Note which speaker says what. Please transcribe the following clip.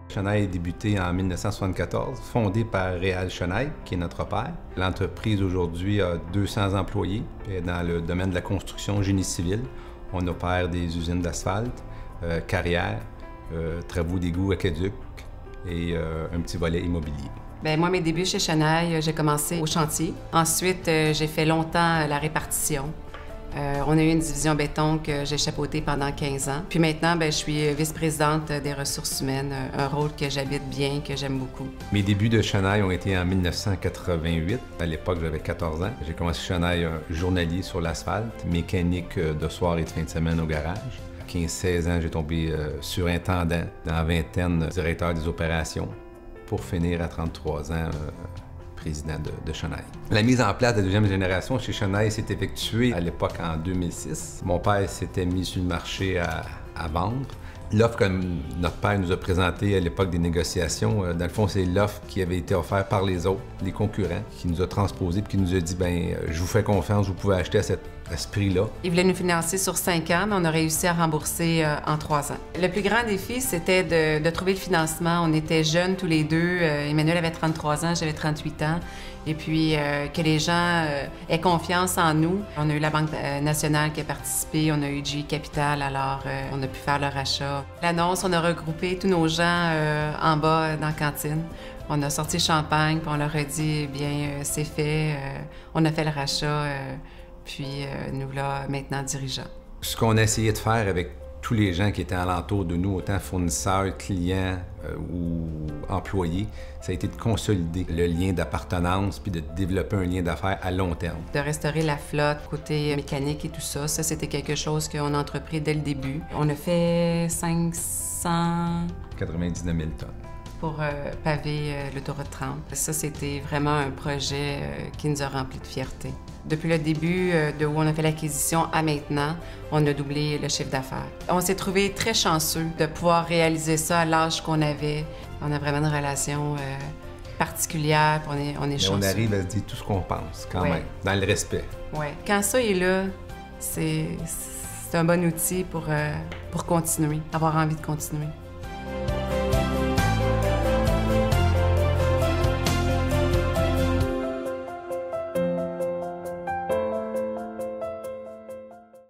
Speaker 1: Chenaille a débuté en 1974, fondée par Réal Chenaille, qui est notre père. L'entreprise aujourd'hui a 200 employés dans le domaine de la construction génie civil. On opère des usines d'asphalte, carrières, travaux d'égouts aqueducs et un petit volet immobilier.
Speaker 2: Bien, moi, mes débuts chez Chenaille, j'ai commencé au chantier. Ensuite, j'ai fait longtemps la répartition. On a eu une division béton que j'ai chapeautée pendant 15 ans. Puis maintenant, bien, je suis vice-présidente des ressources humaines, un rôle que j'habite bien, que j'aime beaucoup.
Speaker 1: Mes débuts de Chenaille ont été en 1988. À l'époque, j'avais 14 ans. J'ai commencé Chenaille journalier sur l'asphalte, mécanique de soir et de fin de semaine au garage. À 15-16 ans, j'ai tombé surintendant, dans la vingtaine, directeur des opérations, pour finir à 33 ans, président de Chenaille. La mise en place de la deuxième génération chez Chenaille s'est effectuée à l'époque en 2006. Mon père s'était mis sur le marché à vendre. L'offre que notre père nous a présentée à l'époque des négociations, dans le fond, c'est l'offre qui avait été offerte par les autres, les concurrents, qui nous a transposé et qui nous a dit, bien, je vous fais confiance, vous pouvez acheter à ce prix-là.
Speaker 2: Ils voulaient nous financer sur 5 ans, mais on a réussi à rembourser en 3 ans. Le plus grand défi, c'était de trouver le financement. On était jeunes tous les deux. Emmanuel avait 33 ans, j'avais 38 ans. Et puis, que les gens aient confiance en nous. On a eu la Banque nationale qui a participé, on a eu GE Capital, alors on a pu faire le rachat. L'annonce, on a regroupé tous nos gens en bas dans la cantine. On a sorti le champagne, puis on leur a dit, bien, c'est fait, on a fait le rachat, puis nous voilà maintenant dirigeants.
Speaker 1: Ce qu'on a essayé de faire avec tous les gens qui étaient alentour de nous, autant fournisseurs, clients ou employés, ça a été de consolider le lien d'appartenance puis de développer un lien d'affaires à long terme.
Speaker 2: De restaurer la flotte, côté mécanique et tout ça, c'était quelque chose qu'on a entrepris dès le début. On a fait
Speaker 1: 99 000 tonnes.
Speaker 2: Pour paver l'autoroute 30. Ça, c'était vraiment un projet qui nous a remplis de fierté. Depuis le début de où on a fait l'acquisition à maintenant, on a doublé le chiffre d'affaires. On s'est trouvé très chanceux de pouvoir réaliser ça à l'âge qu'on avait. On a vraiment une relation particulière, on est chanceux.
Speaker 1: On arrive à se dire tout ce qu'on pense, quand même, dans le respect.
Speaker 2: Oui. Quand ça est là, c'est un bon outil pour continuer, avoir envie de continuer.